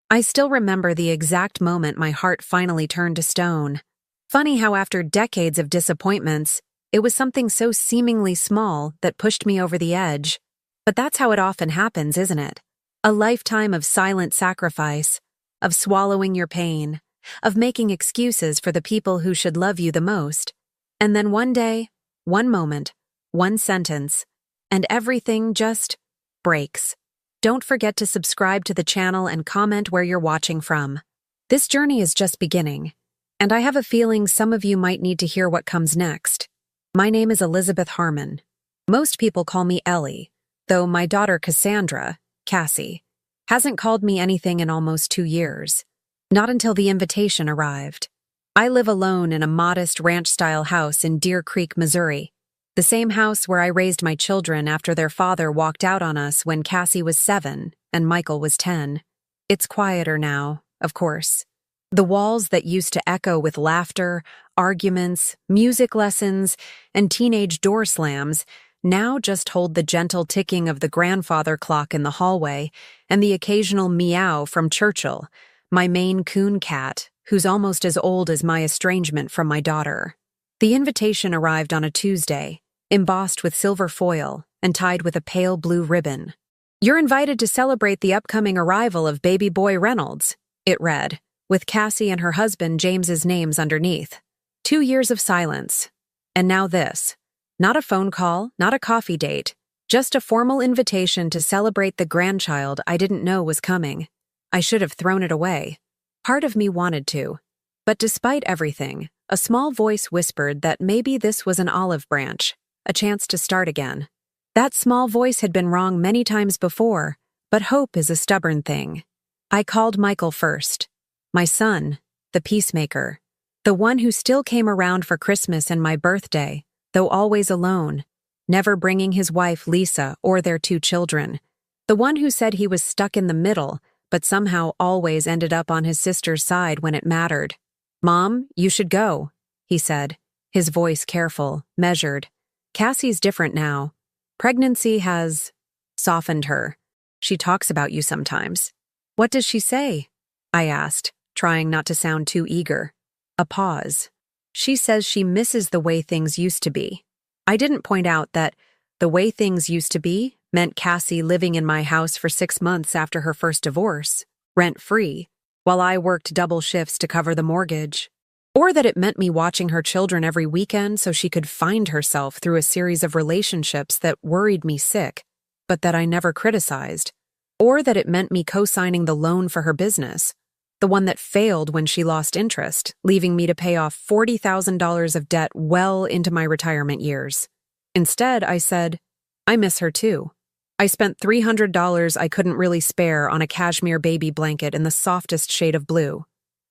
I still remember the exact moment my heart finally turned to stone. Funny how after decades of disappointments, it was something so seemingly small that pushed me over the edge. But that's how it often happens, isn't it? A lifetime of silent sacrifice, of swallowing your pain, of making excuses for the people who should love you the most. And then one day, one moment, one sentence, and everything just breaks. Don't forget to subscribe to the channel and comment where you're watching from. This journey is just beginning, and I have a feeling some of you might need to hear what comes next. My name is Elizabeth Harmon. Most people call me Ellie, though my daughter Cassandra, Cassie, hasn't called me anything in almost 2 years. Not until the invitation arrived. I live alone in a modest ranch-style house in Deer Creek, Missouri. The same house where I raised my children after their father walked out on us when Cassie was 7 and Michael was 10. It's quieter now, of course. The walls that used to echo with laughter, arguments, music lessons, and teenage door slams now just hold the gentle ticking of the grandfather clock in the hallway and the occasional meow from Churchill, my Maine Coon cat, who's almost as old as my estrangement from my daughter. The invitation arrived on a Tuesday, embossed with silver foil and tied with a pale blue ribbon. "You're invited to celebrate the upcoming arrival of baby boy Reynolds," it read, with Cassie and her husband James's names underneath. 2 years of silence. And now this. Not a phone call, not a coffee date, just a formal invitation to celebrate the grandchild I didn't know was coming. I should have thrown it away. Part of me wanted to. But despite everything, a small voice whispered that maybe this was an olive branch, a chance to start again. That small voice had been wrong many times before, but hope is a stubborn thing. I called Michael first. My son, the peacemaker, the one who still came around for Christmas and my birthday, though always alone, never bringing his wife Lisa or their 2 children, the one who said he was stuck in the middle, but somehow always ended up on his sister's side when it mattered. "Mom, you should go," he said, his voice careful, measured. "Cassie's different now. Pregnancy has softened her. She talks about you sometimes." "What does she say?" I asked, trying not to sound too eager. A pause. "She says she misses the way things used to be." I didn't point out that the way things used to be meant Cassie living in my house for 6 months after her first divorce, rent-free, while I worked double shifts to cover the mortgage. Or that it meant me watching her children every weekend so she could find herself through a series of relationships that worried me sick, but that I never criticized. Or that it meant me co-signing the loan for her business, the one that failed when she lost interest, leaving me to pay off $40,000 of debt well into my retirement years. Instead, I said, I miss her too. I spent $300 I couldn't really spare on a cashmere baby blanket in the softest shade of blue.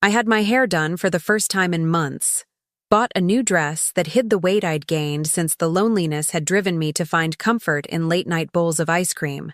I had my hair done for the first time in months, bought a new dress that hid the weight I'd gained since the loneliness had driven me to find comfort in late-night bowls of ice cream.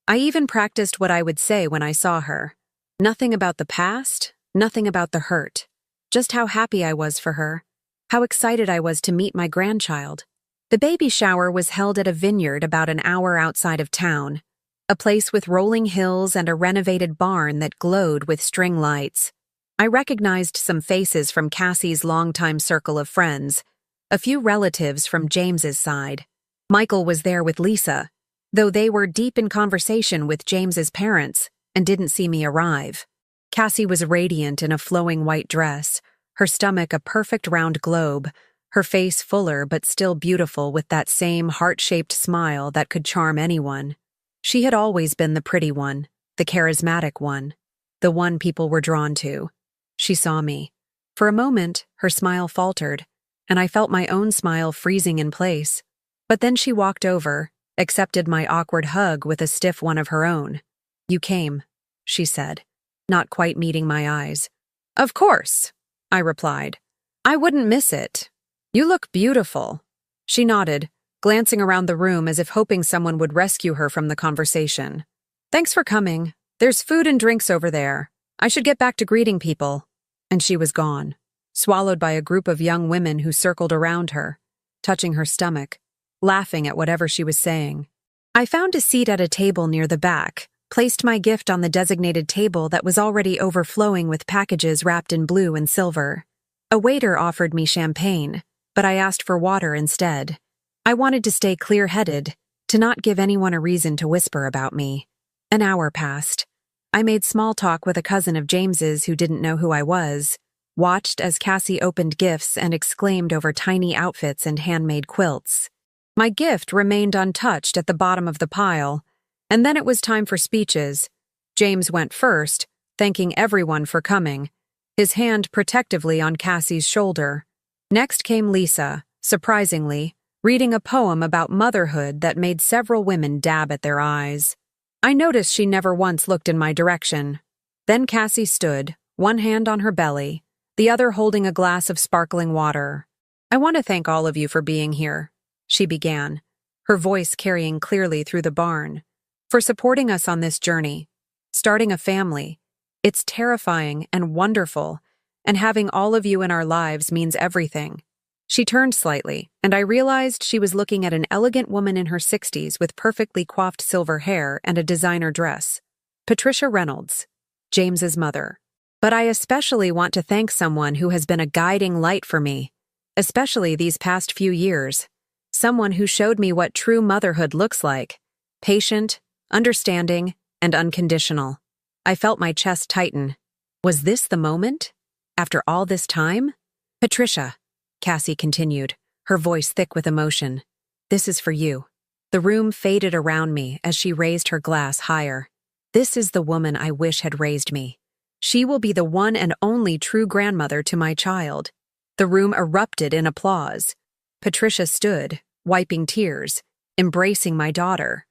I even practiced what I would say when I saw her. Nothing about the past, nothing about the hurt. Just how happy I was for her. How excited I was to meet my grandchild. The baby shower was held at a vineyard about an hour outside of town, a place with rolling hills and a renovated barn that glowed with string lights. I recognized some faces from Cassie's longtime circle of friends, a few relatives from James's side. Michael was there with Lisa, though they were deep in conversation with James's parents and didn't see me arrive. Cassie was radiant in a flowing white dress, her stomach a perfect round globe, her face fuller but still beautiful with that same heart-shaped smile that could charm anyone. She had always been the pretty one, the charismatic one, the one people were drawn to. She saw me. For a moment, her smile faltered, and I felt my own smile freezing in place. But then she walked over, accepted my awkward hug with a stiff one of her own. "You came," she said, not quite meeting my eyes. "Of course," I replied. "I wouldn't miss it. You look beautiful." She nodded, glancing around the room as if hoping someone would rescue her from the conversation. "Thanks for coming. There's food and drinks over there. I should get back to greeting people." And she was gone, swallowed by a group of young women who circled around her, touching her stomach, laughing at whatever she was saying. I found a seat at a table near the back, placed my gift on the designated table that was already overflowing with packages wrapped in blue and silver. A waiter offered me champagne, but I asked for water instead. I wanted to stay clear-headed, to not give anyone a reason to whisper about me. An hour passed. I made small talk with a cousin of James's who didn't know who I was, watched as Cassie opened gifts and exclaimed over tiny outfits and handmade quilts. My gift remained untouched at the bottom of the pile, and then it was time for speeches. James went first, thanking everyone for coming, his hand protectively on Cassie's shoulder. Next came Lisa, surprisingly, reading a poem about motherhood that made several women dab at their eyes. I noticed she never once looked in my direction. Then Cassie stood, one hand on her belly, the other holding a glass of sparkling water. "I want to thank all of you for being here," she began, her voice carrying clearly through the barn, "for supporting us on this journey, starting a family. It's terrifying and wonderful, and having all of you in our lives means everything." She turned slightly, and I realized she was looking at an elegant woman in her 60s with perfectly coiffed silver hair and a designer dress. Patricia Reynolds, James's mother. But I especially want to thank someone who has been a guiding light for me, especially these past few years. Someone who showed me what true motherhood looks like: patient, understanding, and unconditional. I felt my chest tighten. Was this the moment? After all this time? "Patricia," Cassie continued, her voice thick with emotion, "this is for you." The room faded around me as she raised her glass higher. "This is the woman I wish had raised me. She will be the one and only true grandmother to my child." The room erupted in applause. Patricia stood, wiping tears, embracing my daughter,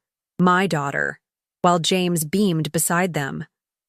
while James beamed beside them.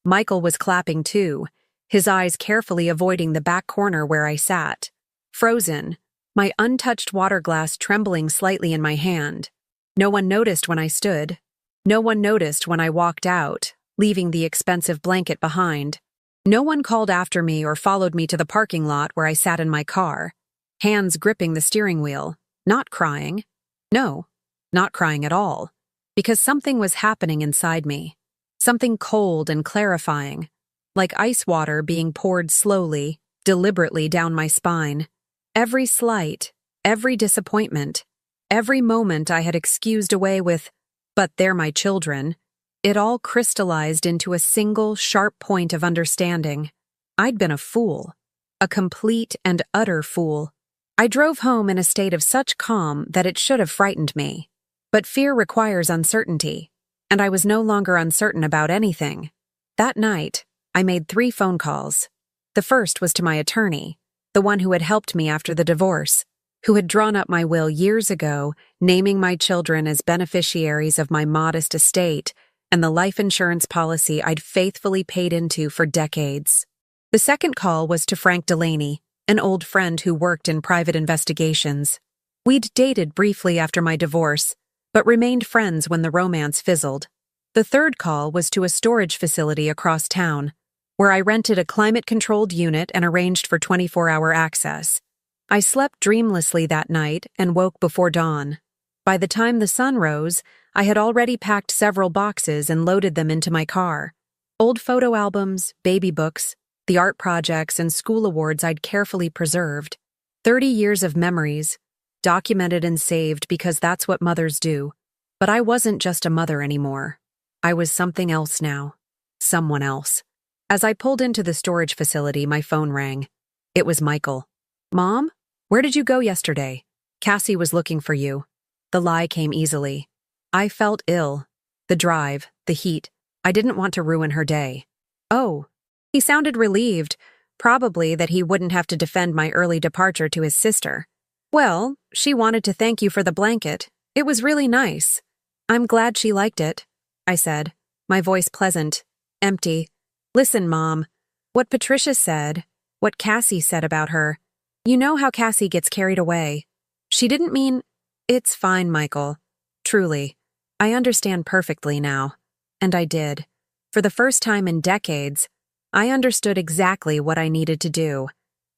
Michael was clapping too, his eyes carefully avoiding the back corner where I sat. Frozen, my untouched water glass trembling slightly in my hand. No one noticed when I stood. No one noticed when I walked out, leaving the expensive blanket behind. No one called after me or followed me to the parking lot where I sat in my car, hands gripping the steering wheel, not crying. No, not crying at all, because something was happening inside me. Something cold and clarifying, like ice water being poured slowly, deliberately down my spine. Every slight, every disappointment, every moment I had excused away with, "But they're my children," it all crystallized into a single, sharp point of understanding. I'd been a fool, a complete and utter fool. I drove home in a state of such calm that it should have frightened me. But fear requires uncertainty, and I was no longer uncertain about anything. That night, I made 3 phone calls. The first was to my attorney, the one who had helped me after the divorce, who had drawn up my will years ago, naming my children as beneficiaries of my modest estate and the life insurance policy I'd faithfully paid into for decades. The second call was to Frank Delaney, an old friend who worked in private investigations. We'd dated briefly after my divorce, but remained friends when the romance fizzled. The third call was to a storage facility across town, where I rented a climate-controlled unit and arranged for 24-hour access. I slept dreamlessly that night and woke before dawn. By the time the sun rose, I had already packed several boxes and loaded them into my car. Old photo albums, baby books, the art projects and school awards I'd carefully preserved. 30 years of memories, documented and saved because that's what mothers do. But I wasn't just a mother anymore. I was something else now. Someone else. As I pulled into the storage facility, my phone rang. It was Michael. "Mom, where did you go yesterday? Cassie was looking for you." The lie came easily. I felt ill. The drive, the heat. I didn't want to ruin her day. "Oh." He sounded relieved, probably that he wouldn't have to defend my early departure to his sister. "Well, she wanted to thank you for the blanket. It was really nice. I'm glad she liked it," I said, my voice pleasant, empty. "Listen, Mom, what Patricia said, what Cassie said about her. You know how Cassie gets carried away. She didn't mean—" "It's fine, Michael. Truly. I understand perfectly now." And I did. For the first time in decades, I understood exactly what I needed to do.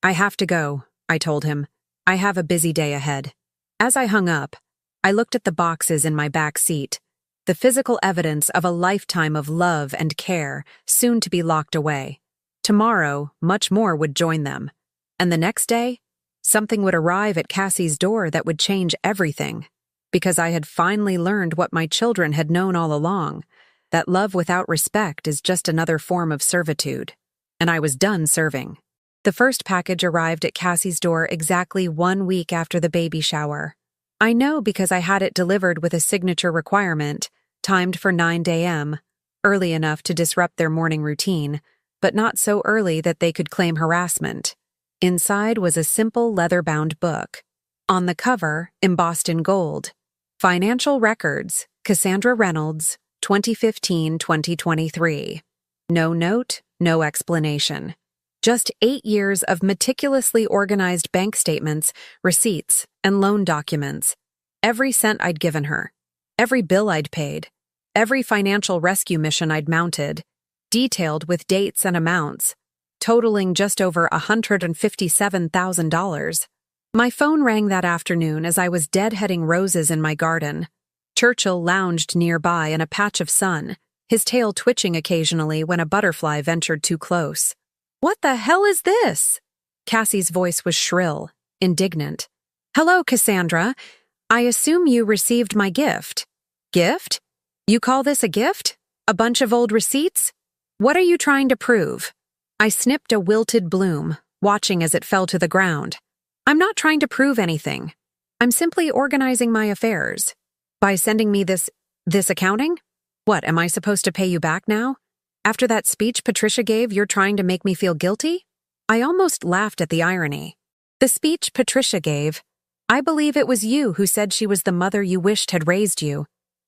"I have to go," I told him. "I have a busy day ahead." As I hung up, I looked at the boxes in my back seat. the physical evidence of a lifetime of love and care, soon to be locked away. Tomorrow, much more would join them. And the next day, something would arrive at Cassie's door that would change everything. Because I had finally learned what my children had known all along, that love without respect is just another form of servitude. And I was done serving. The first package arrived at Cassie's door exactly 1 week after the baby shower. I know because I had it delivered with a signature requirement, timed for 9 a.m., early enough to disrupt their morning routine, but not so early that they could claim harassment. Inside was a simple leather-bound book. On the cover, embossed in gold, Financial Records, Cassandra Reynolds, 2015-2023. No note, no explanation. Just 8 years of meticulously organized bank statements, receipts, and loan documents. Every cent I'd given her. Every bill I'd paid. Every financial rescue mission I'd mounted. Detailed with dates and amounts. Totaling just over $157,000. My phone rang that afternoon as I was deadheading roses in my garden. Churchill lounged nearby in a patch of sun, his tail twitching occasionally when a butterfly ventured too close. "What the hell is this?" Cassie's voice was shrill, indignant. "Hello, Cassandra. I assume you received my gift." "Gift? You call this a gift? A bunch of old receipts? What are you trying to prove?" I snipped a wilted bloom, watching as it fell to the ground. "I'm not trying to prove anything. I'm simply organizing my affairs. By sending me this accounting? What, am I supposed to pay you back now? After that speech Patricia gave, you're trying to make me feel guilty?" I almost laughed at the irony. "The speech Patricia gave? I believe it was you who said she was the mother you wished had raised you,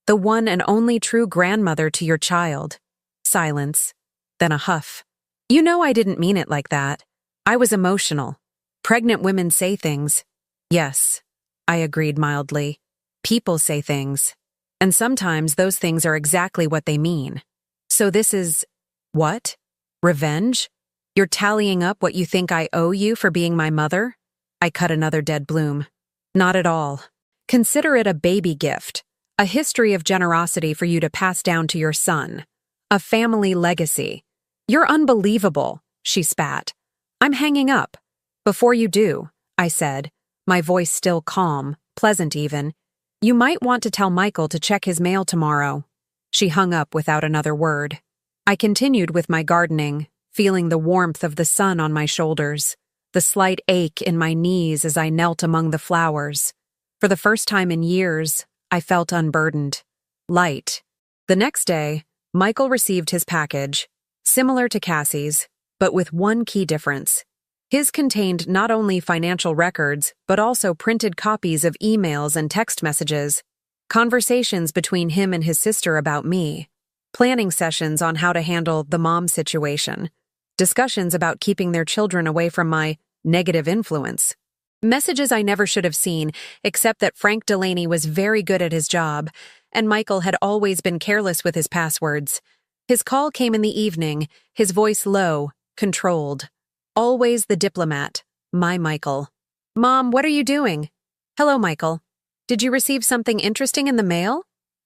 the one and only true grandmother to your child." Silence, then a huff. "You know I didn't mean it like that. I was emotional. Pregnant women say things." "Yes," I agreed mildly. "People say things. And sometimes those things are exactly what they mean. So this is, what? Revenge? You're tallying up what you think I owe you for being my mother?" I cut another dead bloom. "Not at all. Consider it a baby gift, a history of generosity for you to pass down to your son. A family legacy." "You're unbelievable," she spat. "I'm hanging up." "Before you do," I said, my voice still calm, pleasant even, "you might want to tell Michael to check his mail tomorrow." She hung up without another word. I continued with my gardening, feeling the warmth of the sun on my shoulders, the slight ache in my knees as I knelt among the flowers. For the first time in years, I felt unburdened, light. The next day, Michael received his package, similar to Cassie's, but with one key difference. His contained not only financial records, but also printed copies of emails and text messages, conversations between him and his sister about me, planning sessions on how to handle the mom situation, discussions about keeping their children away from my negative influence. Messages I never should have seen, except that Frank Delaney was very good at his job, and Michael had always been careless with his passwords. His call came in the evening, his voice low, controlled. Always the diplomat, my Michael. "Mom, what are you doing?" "Hello, Michael. Did you receive something interesting in the mail?"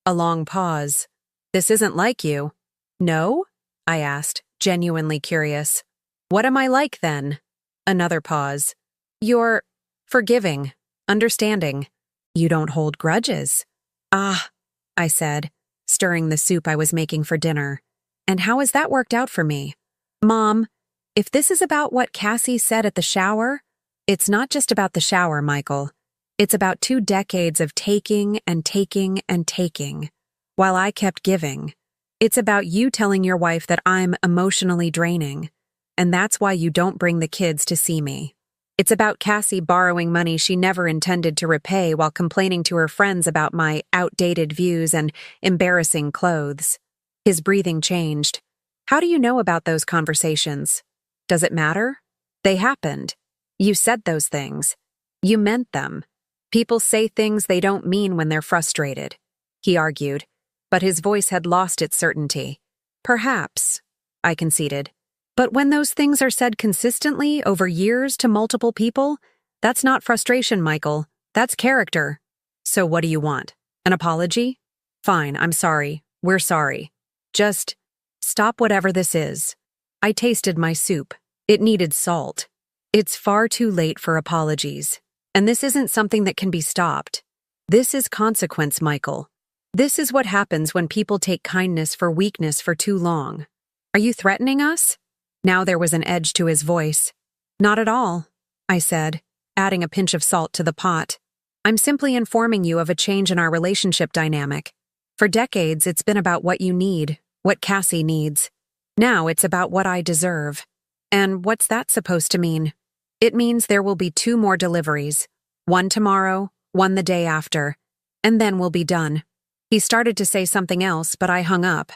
A long pause. "This isn't like you." "No?" I asked, genuinely curious. "What am I like then?" Another pause. "You're forgiving, understanding. You don't hold grudges." "Ah," I said, stirring the soup I was making for dinner. "And how has that worked out for me?" "Mom, if this is about what Cassie said at the shower, it's not just about the shower, Michael. It's about 2 decades of taking and taking and taking, while I kept giving. It's about you telling your wife that I'm emotionally draining, and that's why you don't bring the kids to see me. It's about Cassie borrowing money she never intended to repay while complaining to her friends about my outdated views and embarrassing clothes." His breathing changed. "How do you know about those conversations? Does it matter? They happened. You said those things. You meant them. People say things they don't mean when they're frustrated," he argued, but his voice had lost its certainty. "Perhaps," I conceded. "But when those things are said consistently over years to multiple people, that's not frustration, Michael. That's character. So what do you want? An apology?" Fine, I'm sorry. We're sorry. Just stop whatever this is. I tasted my soup. It needed salt. It's far too late for apologies. And this isn't something that can be stopped. This is consequence, Michael. This is what happens when people take kindness for weakness for too long. Are you threatening us? Now there was an edge to his voice. Not at all, I said, adding a pinch of salt to the pot. I'm simply informing you of a change in our relationship dynamic. For decades, it's been about what you need, what Cassie needs. Now it's about what I deserve. And what's that supposed to mean? It means there will be 2 more deliveries. One tomorrow, one the day after. And then we'll be done. He started to say something else, but I hung up.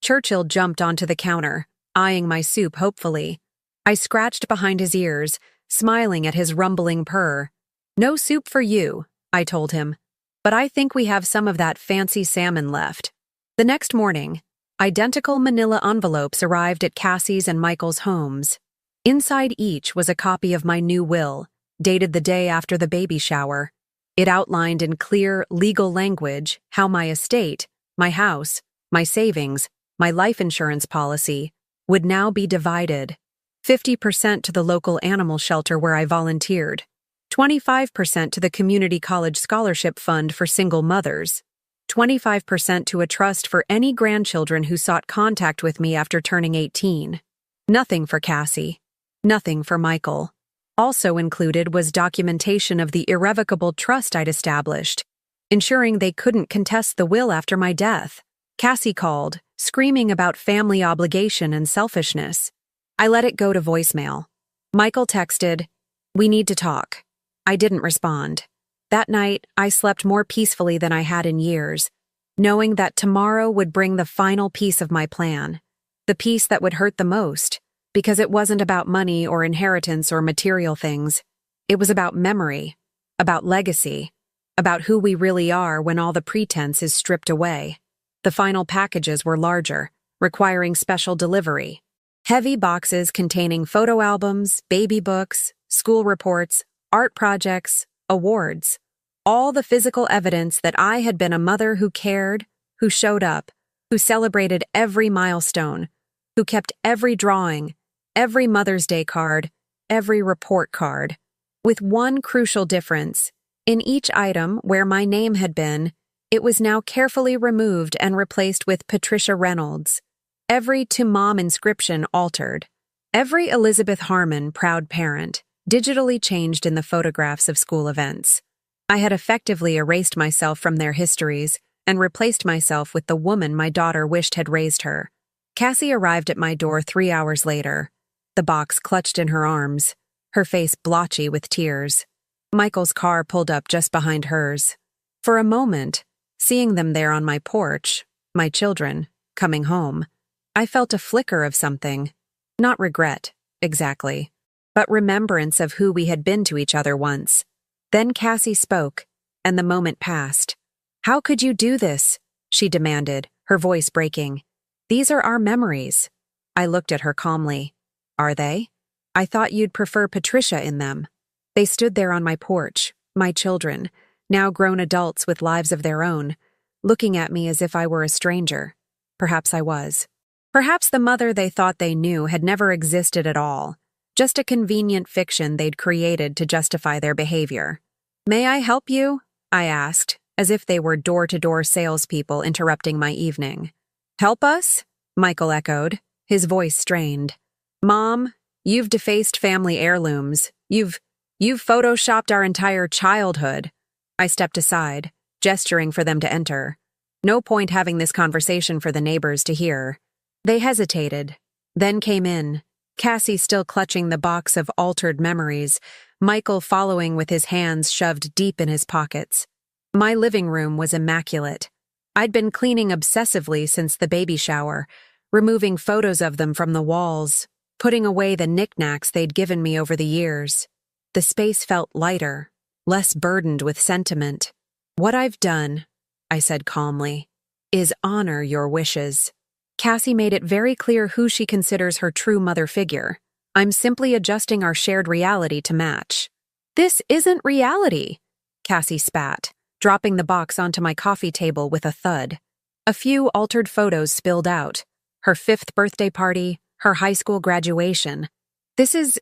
Churchill jumped onto the counter, eyeing my soup hopefully. I scratched behind his ears, smiling at his rumbling purr. No soup for you, I told him. But I think we have some of that fancy salmon left. The next morning, identical manila envelopes arrived at Cassie's and Michael's homes. Inside each was a copy of my new will, dated the day after the baby shower. It outlined in clear, legal language how my estate, my house, my savings, my life insurance policy, would now be divided. 50% to the local animal shelter where I volunteered, 25% to the Community College Scholarship Fund for single mothers, 25% to a trust for any grandchildren who sought contact with me after turning 18. Nothing for Cassie. Nothing for Michael. Also included was documentation of the irrevocable trust I'd established, ensuring they couldn't contest the will after my death. Cassie called, screaming about family obligation and selfishness. I let it go to voicemail. Michael texted, "We need to talk." I didn't respond. That night, I slept more peacefully than I had in years, knowing that tomorrow would bring the final piece of my plan, the piece that would hurt the most, because it wasn't about money or inheritance or material things. It was about memory, about legacy, about who we really are when all the pretense is stripped away. The final packages were larger, requiring special delivery. Heavy boxes containing photo albums, baby books, school reports, art projects, awards. All the physical evidence that I had been a mother who cared, who showed up, who celebrated every milestone, who kept every drawing, every Mother's Day card, every report card. With one crucial difference. In each item where my name had been, it was now carefully removed and replaced with Patricia Reynolds. Every "to Mom" inscription altered. Every Elizabeth Harmon, proud parent, digitally changed in the photographs of school events. I had effectively erased myself from their histories and replaced myself with the woman my daughter wished had raised her. Cassie arrived at my door 3 hours later, the box clutched in her arms, her face blotchy with tears. Michael's car pulled up just behind hers. For a moment, seeing them there on my porch, my children, coming home, I felt a flicker of something. Not regret, exactly, but remembrance of who we had been to each other once. Then Cassie spoke, and the moment passed. "How could you do this?" she demanded, her voice breaking. "These are our memories." I looked at her calmly. "Are they? I thought you'd prefer Patricia in them." They stood there on my porch, my children, now grown adults with lives of their own, looking at me as if I were a stranger. Perhaps I was. Perhaps the mother they thought they knew had never existed at all, just a convenient fiction they'd created to justify their behavior. "May I help you?" I asked, as if they were door-to-door salespeople interrupting my evening. "Help us?" Michael echoed, his voice strained. "Mom, you've defaced family heirlooms. You've photoshopped our entire childhood." I stepped aside, gesturing for them to enter. No point having this conversation for the neighbors to hear. They hesitated, then came in, Cassie still clutching the box of altered memories, Michael following with his hands shoved deep in his pockets. My living room was immaculate. I'd been cleaning obsessively since the baby shower, removing photos of them from the walls, putting away the knickknacks they'd given me over the years. The space felt lighter, less burdened with sentiment. "What I've done," I said calmly, "is honor your wishes." Cassie made it very clear who she considers her true mother figure. I'm simply adjusting our shared reality to match. "This isn't reality," Cassie spat, dropping the box onto my coffee table with a thud. A few altered photos spilled out. Her 5th birthday party, her high school graduation. This is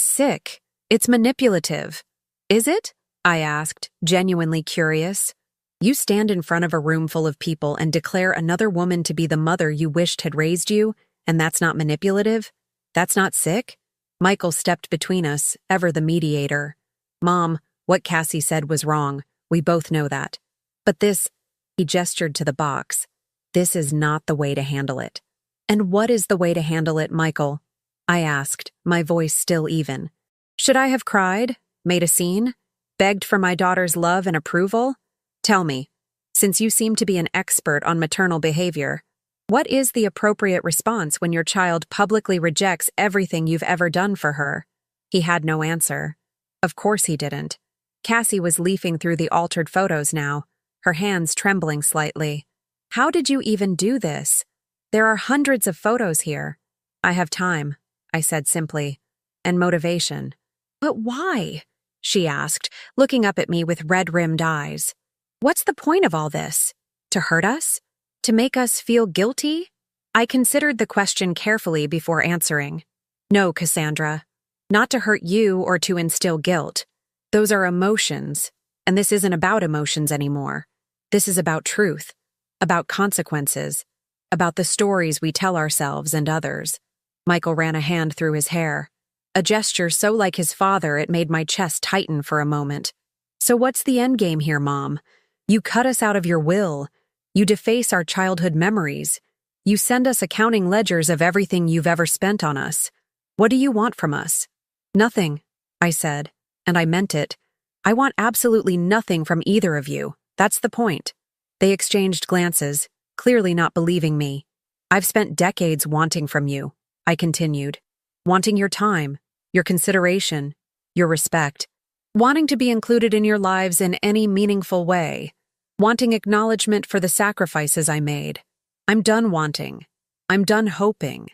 sick. It's manipulative. Is it? I asked, genuinely curious. You stand in front of a room full of people and declare another woman to be the mother you wished had raised you, and that's not manipulative? That's not sick? Michael stepped between us, ever the mediator. Mom, what Cassie said was wrong. We both know that. But this, he gestured to the box. This is not the way to handle it. And what is the way to handle it, Michael? I asked, my voice still even. Should I have cried? Made a scene? Begged for my daughter's love and approval? Tell me, since you seem to be an expert on maternal behavior, what is the appropriate response when your child publicly rejects everything you've ever done for her? He had no answer. Of course he didn't. Cassie was leafing through the altered photos now, her hands trembling slightly. How did you even do this? There are hundreds of photos here. I have time, I said simply, and motivation. But why? She asked, looking up at me with red-rimmed eyes. What's the point of all this? To hurt us? To make us feel guilty? I considered the question carefully before answering. No, Cassandra. Not to hurt you or to instill guilt. Those are emotions, and this isn't about emotions anymore. This is about truth, about consequences, about the stories we tell ourselves and others. Michael ran a hand through his hair. A gesture so like his father it made my chest tighten for a moment. So what's the endgame here, Mom? You cut us out of your will. You deface our childhood memories. You send us accounting ledgers of everything you've ever spent on us. What do you want from us? Nothing, I said, and I meant it. I want absolutely nothing from either of you. That's the point. They exchanged glances, clearly not believing me. I've spent decades wanting from you, I continued. Wanting your time, your consideration, your respect. Wanting to be included in your lives in any meaningful way. Wanting acknowledgement for the sacrifices I made. I'm done wanting. I'm done hoping.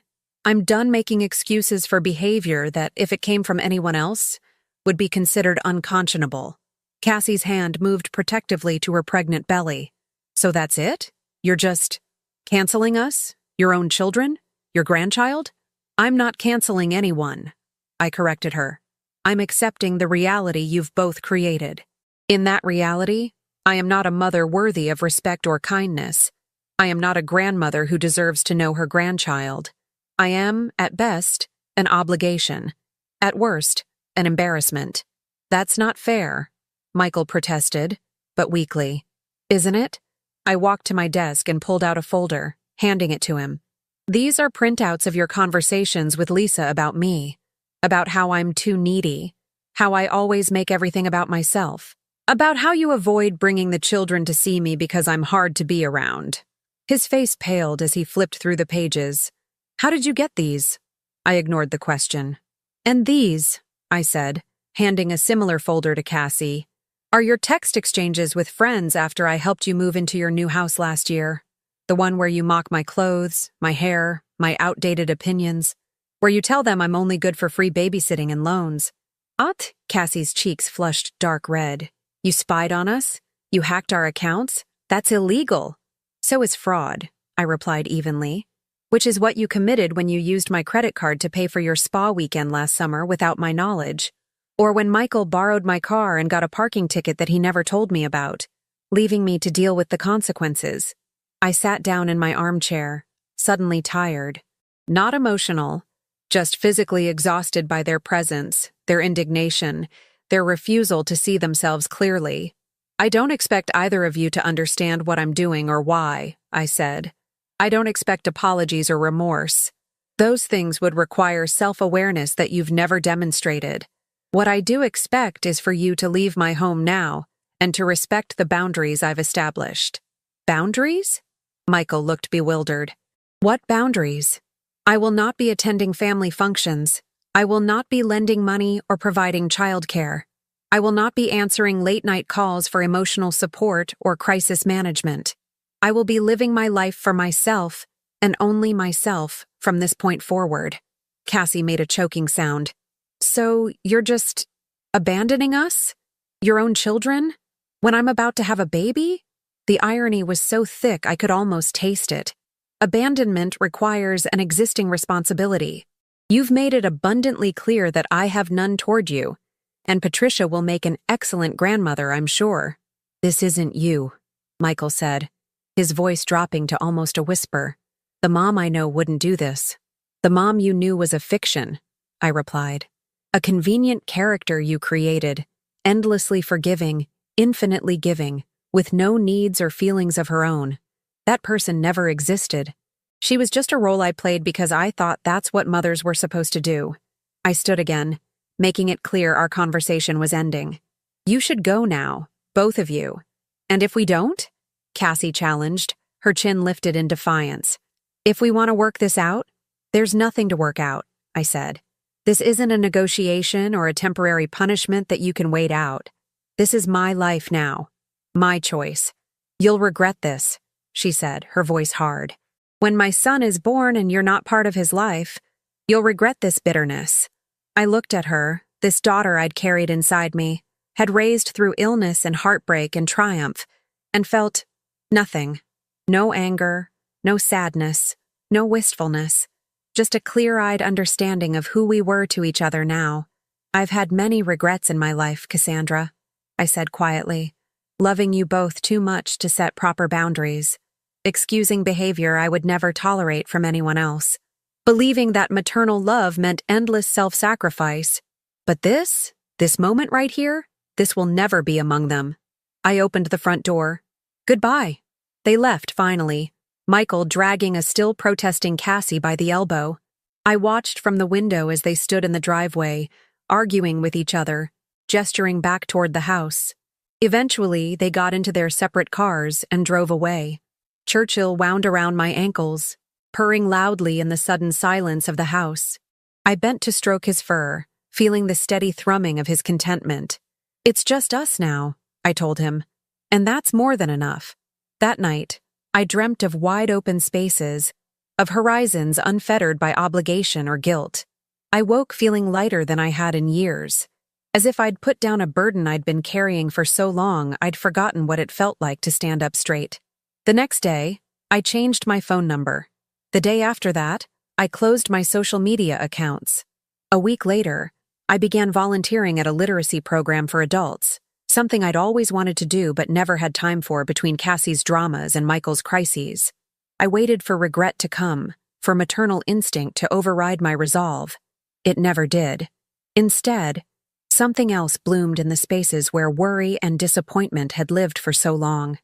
I'm done making excuses for behavior that, if it came from anyone else, would be considered unconscionable. Cassie's hand moved protectively to her pregnant belly. So that's it? You're just canceling us? Your own children? Your grandchild? I'm not canceling anyone, I corrected her. I'm accepting the reality you've both created. In that reality, I am not a mother worthy of respect or kindness. I am not a grandmother who deserves to know her grandchild. I am, at best, an obligation. At worst, an embarrassment. That's not fair, Michael protested, but weakly. Isn't it? I walked to my desk and pulled out a folder, handing it to him. These are printouts of your conversations with Lisa about me, about how I'm too needy, how I always make everything about myself, about how you avoid bringing the children to see me because I'm hard to be around. His face paled as he flipped through the pages. How did you get these? I ignored the question. And these, I said, handing a similar folder to Cassie, are your text exchanges with friends after I helped you move into your new house last year. The one where you mock my clothes, my hair, my outdated opinions, where you tell them I'm only good for free babysitting and loans. Cassie's cheeks flushed dark red. You spied on us? You hacked our accounts? That's illegal. So is fraud, I replied evenly. Which is what you committed when you used my credit card to pay for your spa weekend last summer without my knowledge. Or when Michael borrowed my car and got a parking ticket that he never told me about, leaving me to deal with the consequences. I sat down in my armchair, suddenly tired. Not emotional, just physically exhausted by their presence, their indignation, their refusal to see themselves clearly. I don't expect either of you to understand what I'm doing or why, I said. I don't expect apologies or remorse. Those things would require self-awareness that you've never demonstrated. What I do expect is for you to leave my home now and to respect the boundaries I've established. Boundaries? Michael looked bewildered. What boundaries? I will not be attending family functions. I will not be lending money or providing childcare. I will not be answering late-night calls for emotional support or crisis management. I will be living my life for myself and only myself from this point forward. Cassie made a choking sound. So you're just abandoning us? Your own children? When I'm about to have a baby? The irony was so thick I could almost taste it. Abandonment requires an existing responsibility. You've made it abundantly clear that I have none toward you, and Patricia will make an excellent grandmother, I'm sure. This isn't you, Michael said, his voice dropping to almost a whisper. The mom I know wouldn't do this. The mom you knew was a fiction, I replied. A convenient character you created, endlessly forgiving, infinitely giving, with no needs or feelings of her own. That person never existed. She was just a role I played because I thought that's what mothers were supposed to do. I stood again, making it clear our conversation was ending. You should go now, both of you. And if we don't? Cassie challenged, her chin lifted in defiance. If we want to work this out, there's nothing to work out, I said. This isn't a negotiation or a temporary punishment that you can wait out. This is my life now. My choice. You'll regret this, she said, her voice hard. When my son is born and you're not part of his life, you'll regret this bitterness. I looked at her, this daughter I'd carried inside me, had raised through illness and heartbreak and triumph, and felt nothing. No anger, no sadness, no wistfulness, just a clear-eyed understanding of who we were to each other now. I've had many regrets in my life, Cassandra, I said quietly, loving you both too much to set proper boundaries, excusing behavior I would never tolerate from anyone else, believing that maternal love meant endless self-sacrifice. But this moment right here, this will never be among them. I opened the front door. Goodbye. They left finally, Michael dragging a still protesting Cassie by the elbow. I watched from the window as they stood in the driveway, arguing with each other, gesturing back toward the house. Eventually, they got into their separate cars and drove away. Churchill wound around my ankles, purring loudly in the sudden silence of the house. I bent to stroke his fur, feeling the steady thrumming of his contentment. It's just us now, I told him, and that's more than enough. That night, I dreamt of wide-open spaces, of horizons unfettered by obligation or guilt. I woke feeling lighter than I had in years, as if I'd put down a burden I'd been carrying for so long I'd forgotten what it felt like to stand up straight. The next day, I changed my phone number. The day after that, I closed my social media accounts. A week later, I began volunteering at a literacy program for adults, something I'd always wanted to do but never had time for between Cassie's dramas and Michael's crises. I waited for regret to come, for maternal instinct to override my resolve. It never did. Instead, something else bloomed in the spaces where worry and disappointment had lived for so long.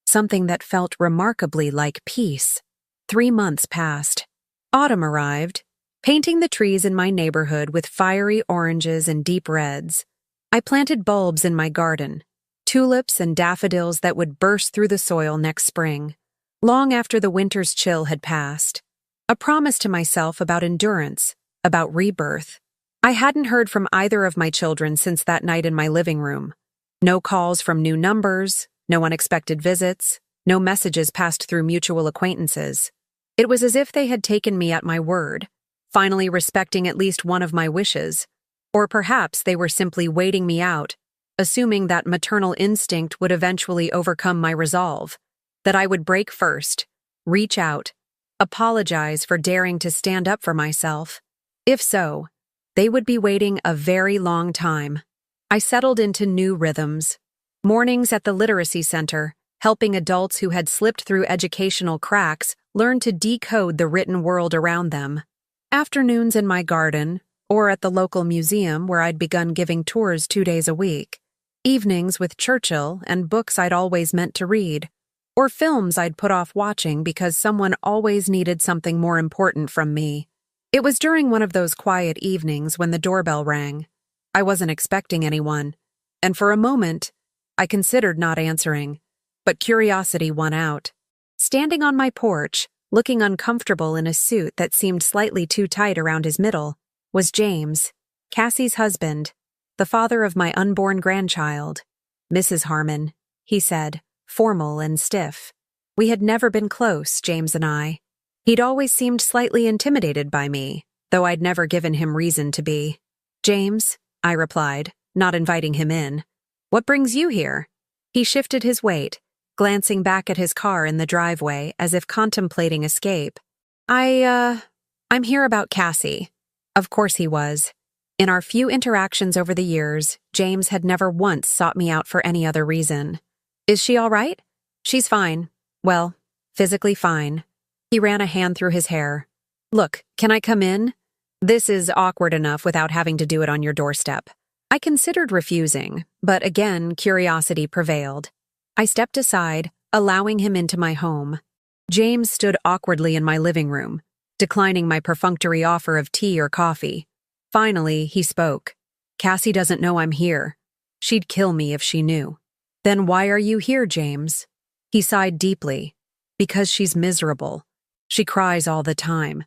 Something that felt remarkably like peace. 3 months passed. Autumn arrived, painting the trees in my neighborhood with fiery oranges and deep reds. I planted bulbs in my garden, tulips and daffodils that would burst through the soil next spring, long after the winter's chill had passed. A promise to myself about endurance, about rebirth. I hadn't heard from either of my children since that night in my living room. No calls from new numbers, no unexpected visits, no messages passed through mutual acquaintances. It was as if they had taken me at my word, finally respecting at least one of my wishes. Or perhaps they were simply waiting me out, assuming that maternal instinct would eventually overcome my resolve, that I would break first, reach out, apologize for daring to stand up for myself. If so, they would be waiting a very long time. I settled into new rhythms. Mornings at the literacy center, helping adults who had slipped through educational cracks learn to decode the written world around them. Afternoons in my garden, or at the local museum where I'd begun giving tours 2 days a week. Evenings with Churchill and books I'd always meant to read, or films I'd put off watching because someone always needed something more important from me. It was during one of those quiet evenings when the doorbell rang. I wasn't expecting anyone, and for a moment, I considered not answering, but curiosity won out. Standing on my porch, looking uncomfortable in a suit that seemed slightly too tight around his middle, was James, Cassie's husband, the father of my unborn grandchild. Mrs. Harmon, he said, formal and stiff. We had never been close, James and I. He'd always seemed slightly intimidated by me, though I'd never given him reason to be. James, I replied, not inviting him in. What brings you here? He shifted his weight, glancing back at his car in the driveway as if contemplating escape. I'm here about Cassie. Of course he was. In our few interactions over the years, James had never once sought me out for any other reason. Is she all right? She's fine. Well, physically fine. He ran a hand through his hair. Look, can I come in? This is awkward enough without having to do it on your doorstep. I considered refusing, but again, curiosity prevailed. I stepped aside, allowing him into my home. James stood awkwardly in my living room, declining my perfunctory offer of tea or coffee. Finally, he spoke. Cassie doesn't know I'm here. She'd kill me if she knew. Then why are you here, James? He sighed deeply. Because she's miserable. She cries all the time.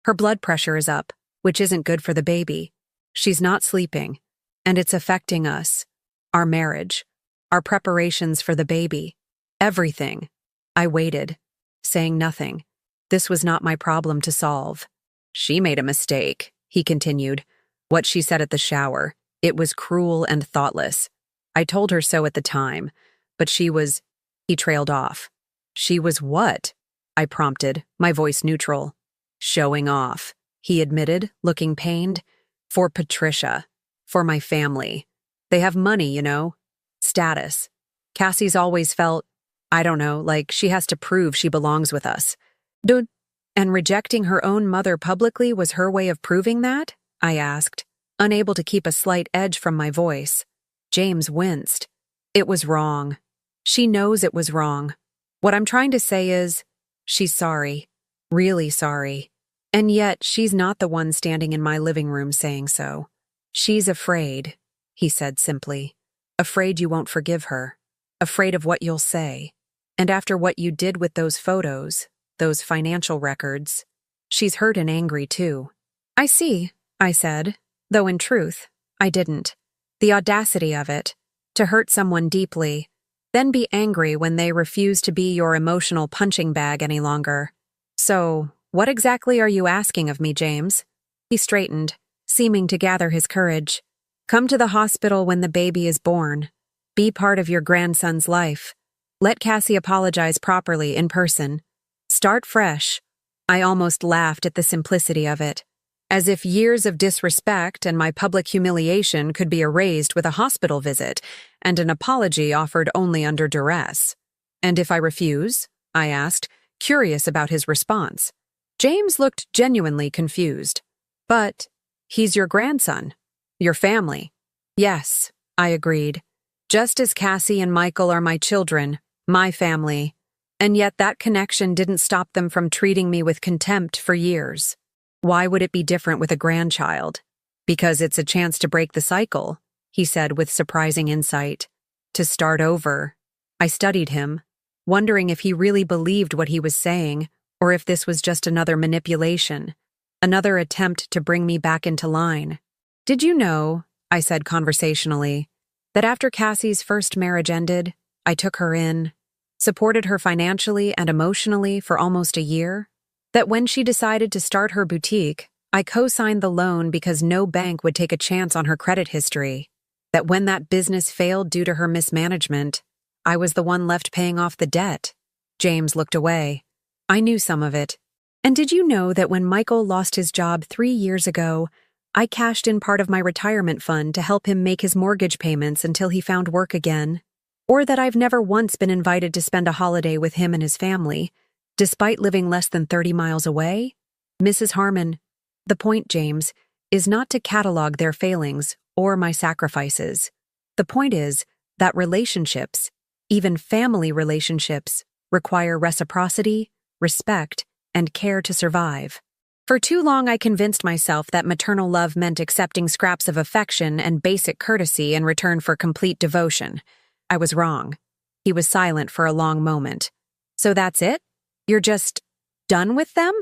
Her blood pressure is up, which isn't good for the baby. She's not sleeping, and it's affecting us. Our marriage. Our preparations for the baby. Everything. I waited, saying nothing. This was not my problem to solve. She made a mistake, he continued. What she said at the shower. It was cruel and thoughtless. I told her so at the time, but she was... He trailed off. She was what? I prompted, my voice neutral. Showing off, he admitted, looking pained. For Patricia. For my family. They have money, you know. Status. Cassie's always felt, I don't know, like she has to prove she belongs with us. And rejecting her own mother publicly was her way of proving that? I asked, unable to keep a slight edge from my voice. James winced. It was wrong. She knows it was wrong. What I'm trying to say is, she's sorry. Really sorry. And yet, she's not the one standing in my living room saying so. She's afraid, he said simply. Afraid you won't forgive her. Afraid of what you'll say. And after what you did with those photos, those financial records, she's hurt and angry too. I see, I said, though in truth, I didn't. The audacity of it, to hurt someone deeply, then be angry when they refuse to be your emotional punching bag any longer. So, what exactly are you asking of me, James? He straightened, seeming to gather his courage. Come to the hospital when the baby is born. Be part of your grandson's life. Let Cassie apologize properly in person. Start fresh. I almost laughed at the simplicity of it. As if years of disrespect and my public humiliation could be erased with a hospital visit and an apology offered only under duress. And if I refuse? I asked, curious about his response. James looked genuinely confused. But he's your grandson. Your family. Yes, I agreed. Just as Cassie and Michael are my children, my family. And yet that connection didn't stop them from treating me with contempt for years. Why would it be different with a grandchild? Because it's a chance to break the cycle, he said with surprising insight. To start over. I studied him, wondering if he really believed what he was saying, or if this was just another manipulation, another attempt to bring me back into line. Did you know, I said conversationally, that after Cassie's first marriage ended, I took her in, supported her financially and emotionally for almost a year? That when she decided to start her boutique, I co-signed the loan because no bank would take a chance on her credit history. That when that business failed due to her mismanagement, I was the one left paying off the debt. James looked away. I knew some of it. And did you know that when Michael lost his job 3 years ago, I cashed in part of my retirement fund to help him make his mortgage payments until he found work again? Or that I've never once been invited to spend a holiday with him and his family, despite living less than 30 miles away? Mrs. Harmon, the point, James, is not to catalog their failings or my sacrifices. The point is that relationships, even family relationships, require reciprocity, respect, and care to survive. For too long I convinced myself that maternal love meant accepting scraps of affection and basic courtesy in return for complete devotion. I was wrong. He was silent for a long moment. So that's it? You're just done with them?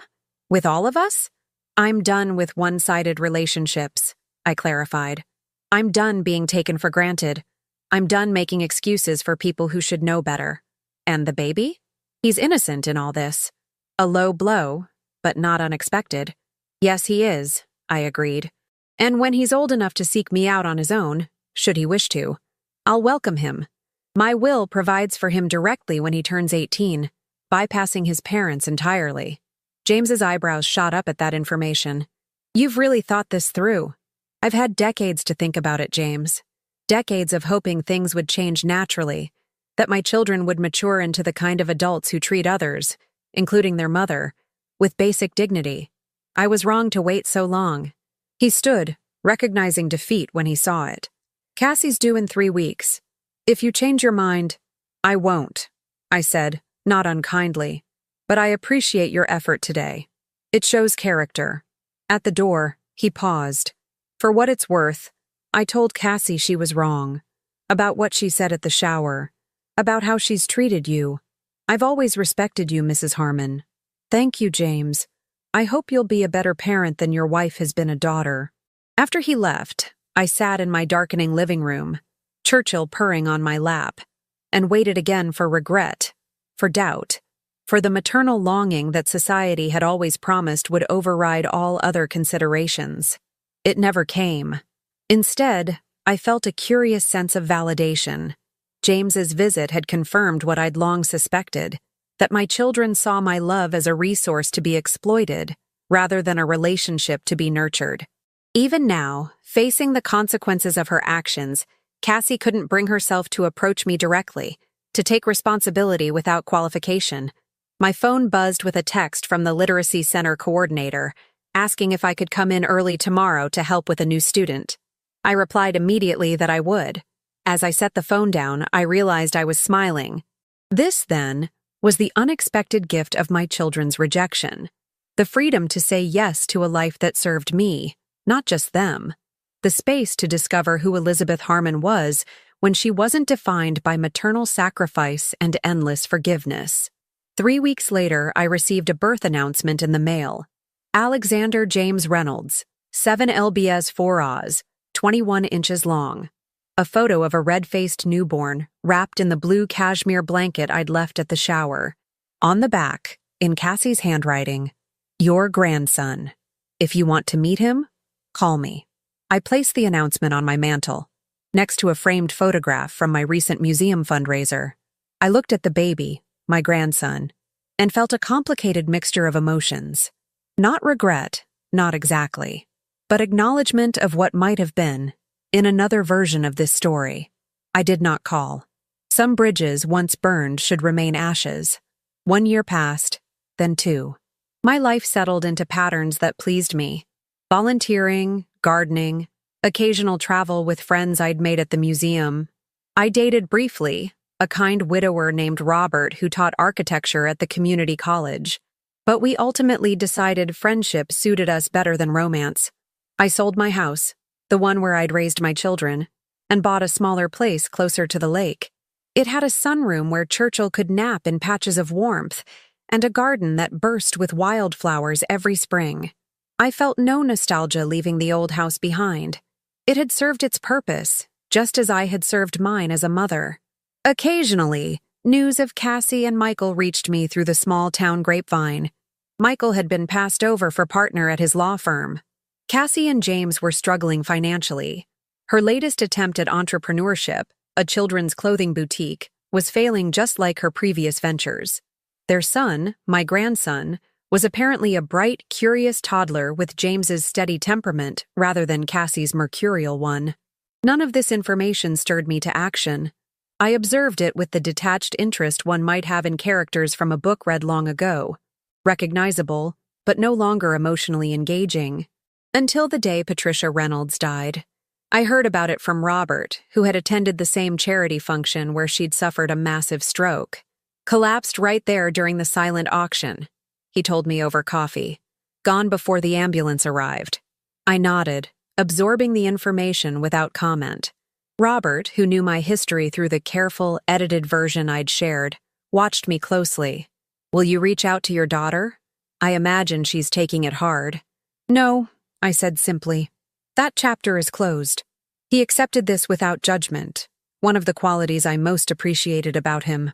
With all of us? I'm done with one-sided relationships, I clarified. I'm done being taken for granted. I'm done making excuses for people who should know better. And the baby? He's innocent in all this. A low blow, but not unexpected. Yes, he is, I agreed. And when he's old enough to seek me out on his own, should he wish to, I'll welcome him. My will provides for him directly when he turns 18, bypassing his parents entirely. James's eyebrows shot up at that information. You've really thought this through. I've had decades to think about it, James. Decades of hoping things would change naturally, that my children would mature into the kind of adults who treat others, including their mother, with basic dignity. I was wrong to wait so long. He stood, recognizing defeat when he saw it. Cassie's due in 3 weeks. If you change your mind, I won't, I said, not unkindly. But I appreciate your effort today. It shows character. At the door, he paused. For what it's worth, I told Cassie she was wrong. About what she said at the shower. About how she's treated you. I've always respected you, Mrs. Harmon. Thank you, James. I hope you'll be a better parent than your wife has been a daughter. After he left, I sat in my darkening living room, Churchill purring on my lap, and waited again for regret, for doubt, for the maternal longing that society had always promised would override all other considerations. It never came. Instead, I felt a curious sense of validation. James's visit had confirmed what I'd long suspected, that my children saw my love as a resource to be exploited, rather than a relationship to be nurtured. Even now, facing the consequences of her actions, Cassie couldn't bring herself to approach me directly, to take responsibility without qualification. My phone buzzed with a text from the Literacy Center coordinator, asking if I could come in early tomorrow to help with a new student. I replied immediately that I would. As I set the phone down, I realized I was smiling. This, then, was the unexpected gift of my children's rejection. The freedom to say yes to a life that served me, not just them. The space to discover who Elizabeth Harmon was when she wasn't defined by maternal sacrifice and endless forgiveness. 3 weeks later, I received a birth announcement in the mail. Alexander James Reynolds, 7 lbs 4 Oz, 21 inches long. A photo of a red-faced newborn, wrapped in the blue cashmere blanket I'd left at the shower. On the back, in Cassie's handwriting, your grandson. If you want to meet him, call me. I placed the announcement on my mantel, next to a framed photograph from my recent museum fundraiser. I looked at the baby, my grandson, and felt a complicated mixture of emotions. Not regret, not exactly, but acknowledgement of what might have been, in another version of this story. I did not call. Some bridges once burned should remain ashes. 1 year passed, then 2. My life settled into patterns that pleased me. Volunteering, gardening, occasional travel with friends I'd made at the museum. I dated briefly, a kind widower named Robert who taught architecture at the community college. But we ultimately decided friendship suited us better than romance. I sold my house, the one where I'd raised my children, and bought a smaller place closer to the lake. It had a sunroom where Churchill could nap in patches of warmth, and a garden that burst with wildflowers every spring. I felt no nostalgia leaving the old house behind. It had served its purpose, just as I had served mine as a mother. Occasionally, news of Cassie and Michael reached me through the small-town grapevine. Michael had been passed over for partner at his law firm. Cassie and James were struggling financially. Her latest attempt at entrepreneurship, a children's clothing boutique, was failing just like her previous ventures. Their son, my grandson, was apparently a bright, curious toddler with James's steady temperament rather than Cassie's mercurial one. None of this information stirred me to action. I observed it with the detached interest one might have in characters from a book read long ago. Recognizable, but no longer emotionally engaging. Until the day Patricia Reynolds died. I heard about it from Robert, who had attended the same charity function where she'd suffered a massive stroke. Collapsed right there during the silent auction, he told me over coffee. Gone before the ambulance arrived. I nodded, absorbing the information without comment. Robert, who knew my history through the careful, edited version I'd shared, watched me closely. Will you reach out to your daughter? I imagine she's taking it hard. No, I said simply. That chapter is closed. He accepted this without judgment, one of the qualities I most appreciated about him.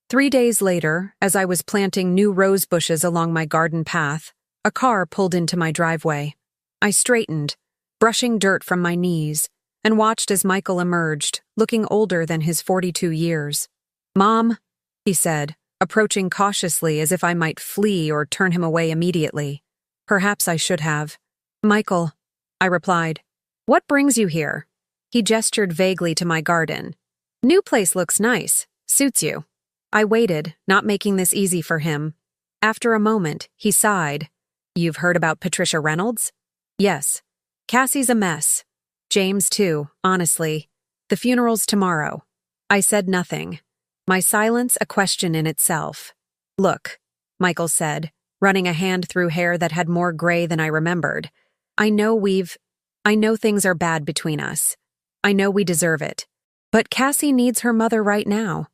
3 days later, as I was planting new rose bushes along my garden path, a car pulled into my driveway. I straightened, brushing dirt from my knees, and watched as Michael emerged, looking older than his 42 years. "Mom," he said, approaching cautiously as if I might flee or turn him away immediately. Perhaps I should have. "Michael," I replied. "What brings you here?" He gestured vaguely to my garden. "New place looks nice. Suits you." I waited, not making this easy for him. After a moment, he sighed. "You've heard about Patricia Reynolds?" "Yes. Cassie's a mess. James, too, honestly. The funeral's tomorrow." I said nothing. My silence a question in itself. "Look," Michael said, running a hand through hair that had more gray than I remembered. I know things are bad between us. I know we deserve it. But Cassie needs her mother right now.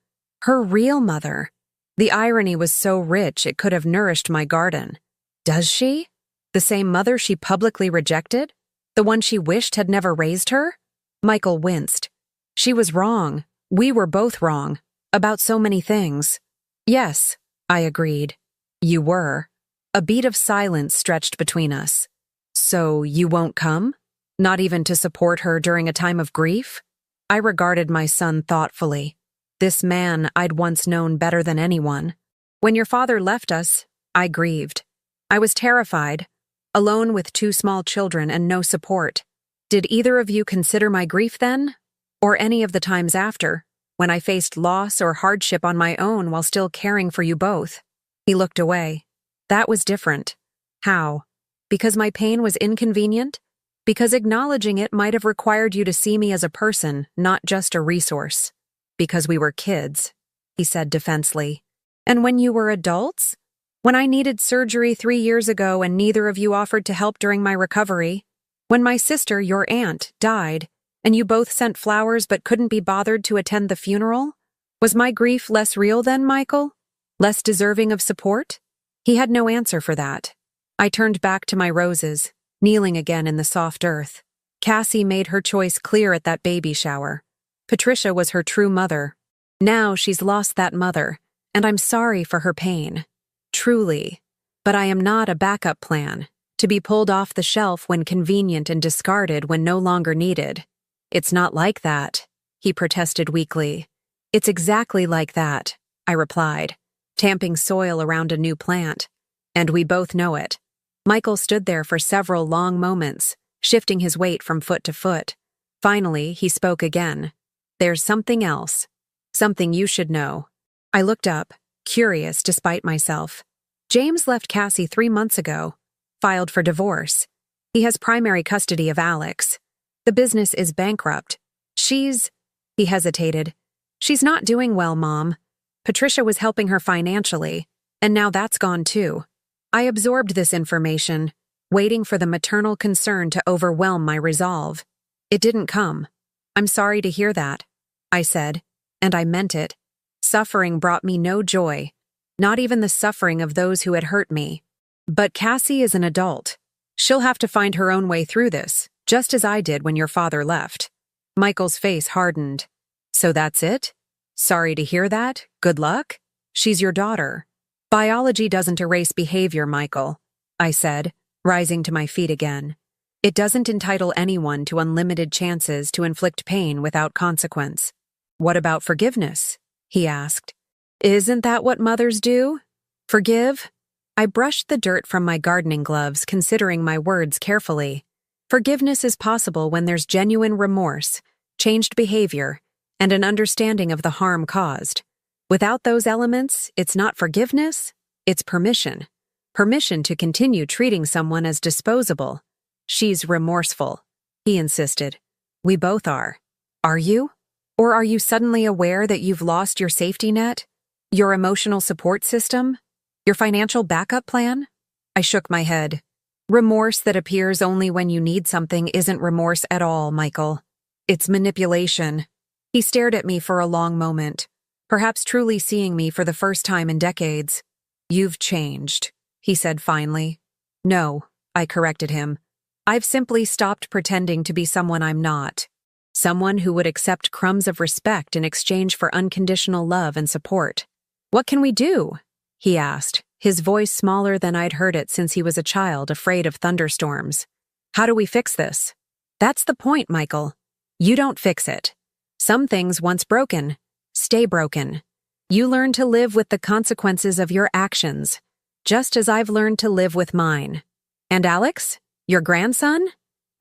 Her real mother. The irony was so rich it could have nourished my garden. Does she? The same mother she publicly rejected? The one she wished had never raised her? Michael winced. She was wrong. We were both wrong. About so many things. Yes, I agreed. You were. A beat of silence stretched between us. So you won't come? Not even to support her during a time of grief? I regarded my son thoughtfully. This man I'd once known better than anyone. When your father left us, I grieved. I was terrified, alone with 2 small children and no support. Did either of you consider my grief then? Or any of the times after, when I faced loss or hardship on my own while still caring for you both? He looked away. That was different. How? Because my pain was inconvenient? Because acknowledging it might have required you to see me as a person, not just a resource. Because we were kids, he said defensively. And when you were adults? When I needed surgery 3 years ago and neither of you offered to help during my recovery? When my sister, your aunt, died, and you both sent flowers but couldn't be bothered to attend the funeral? Was my grief less real then, Michael? Less deserving of support? He had no answer for that. I turned back to my roses, kneeling again in the soft earth. Cassie made her choice clear at that baby shower. Patricia was her true mother. Now she's lost that mother, and I'm sorry for her pain. Truly. But I am not a backup plan, to be pulled off the shelf when convenient and discarded when no longer needed. It's not like that, he protested weakly. It's exactly like that, I replied, tamping soil around a new plant. And we both know it. Michael stood there for several long moments, shifting his weight from foot to foot. Finally, he spoke again. There's something else. Something you should know. I looked up, curious despite myself. James left Cassie 3 months ago, filed for divorce. He has primary custody of Alex. The business is bankrupt. He hesitated. She's not doing well, Mom. Patricia was helping her financially, and now that's gone too. I absorbed this information, waiting for the maternal concern to overwhelm my resolve. It didn't come. I'm sorry to hear that, I said, and I meant it. Suffering brought me no joy, not even the suffering of those who had hurt me. But Cassie is an adult. She'll have to find her own way through this, just as I did when your father left. Michael's face hardened. So that's it? Sorry to hear that. Good luck? She's your daughter. Biology doesn't erase behavior, Michael, I said, rising to my feet again. It doesn't entitle anyone to unlimited chances to inflict pain without consequence. What about forgiveness? He asked. Isn't that what mothers do? Forgive? I brushed the dirt from my gardening gloves, considering my words carefully. Forgiveness is possible when there's genuine remorse, changed behavior, and an understanding of the harm caused. Without those elements, it's not forgiveness, it's permission. Permission to continue treating someone as disposable. She's remorseful, he insisted. We both are. Are you? Or are you suddenly aware that you've lost your safety net? Your emotional support system? Your financial backup plan? I shook my head. Remorse that appears only when you need something isn't remorse at all, Michael. It's manipulation. He stared at me for a long moment, perhaps truly seeing me for the first time in decades. You've changed, he said finally. No, I corrected him. I've simply stopped pretending to be someone I'm not. Someone who would accept crumbs of respect in exchange for unconditional love and support. What can we do? He asked, his voice smaller than I'd heard it since he was a child afraid of thunderstorms. How do we fix this? That's the point, Michael. You don't fix it. Some things once broken, stay broken. You learn to live with the consequences of your actions, just as I've learned to live with mine. And Alex, your grandson?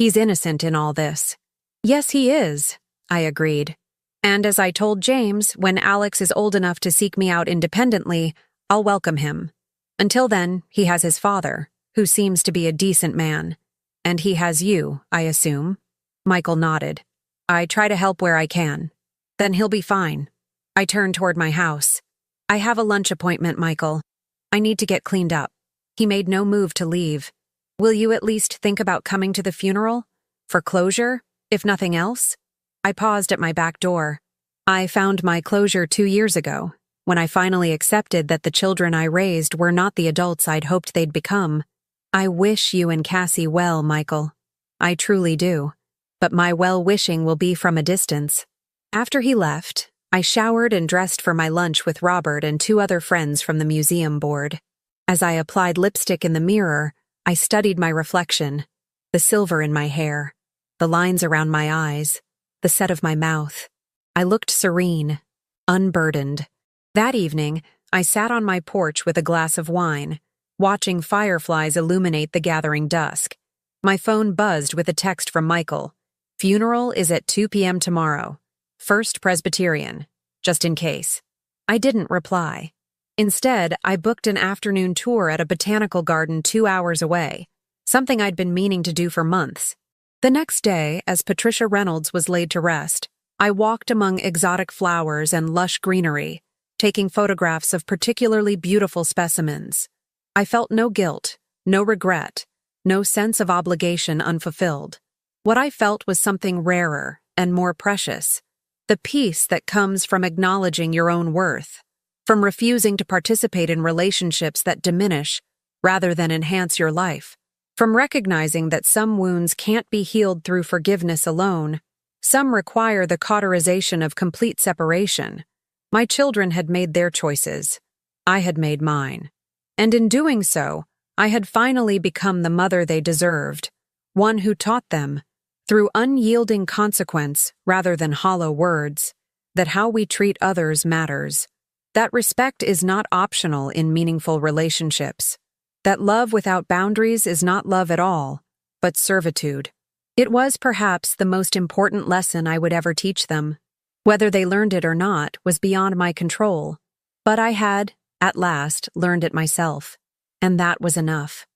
He's innocent in all this. Yes, he is, I agreed. And as I told James, when Alex is old enough to seek me out independently, I'll welcome him. Until then, he has his father, who seems to be a decent man. And he has you, I assume. Michael nodded. I try to help where I can. Then he'll be fine. I turned toward my house. I have a lunch appointment, Michael. I need to get cleaned up. He made no move to leave. Will you at least think about coming to the funeral? For closure, if nothing else? I paused at my back door. I found my closure 2 years ago, when I finally accepted that the children I raised were not the adults I'd hoped they'd become. I wish you and Cassie well, Michael. I truly do. But my well-wishing will be from a distance. After he left, I showered and dressed for my lunch with Robert and 2 other friends from the museum board. As I applied lipstick in the mirror, I studied my reflection, the silver in my hair, the lines around my eyes, the set of my mouth. I looked serene, unburdened. That evening, I sat on my porch with a glass of wine, watching fireflies illuminate the gathering dusk. My phone buzzed with a text from Michael. Funeral is at 2 p.m. tomorrow. First Presbyterian, just in case. I didn't reply. Instead, I booked an afternoon tour at a botanical garden 2 hours away, something I'd been meaning to do for months. The next day, as Patricia Reynolds was laid to rest, I walked among exotic flowers and lush greenery, taking photographs of particularly beautiful specimens. I felt no guilt, no regret, no sense of obligation unfulfilled. What I felt was something rarer and more precious, the peace that comes from acknowledging your own worth, from refusing to participate in relationships that diminish rather than enhance your life, from recognizing that some wounds can't be healed through forgiveness alone. Some require the cauterization of complete separation. My children had made their choices. I had made mine. And in doing so, I had finally become the mother they deserved, one who taught them, through unyielding consequence rather than hollow words, that how we treat others matters, that respect is not optional in meaningful relationships, that love without boundaries is not love at all, but servitude. It was perhaps the most important lesson I would ever teach them. Whether they learned it or not was beyond my control, but I had, at last, learned it myself, and that was enough.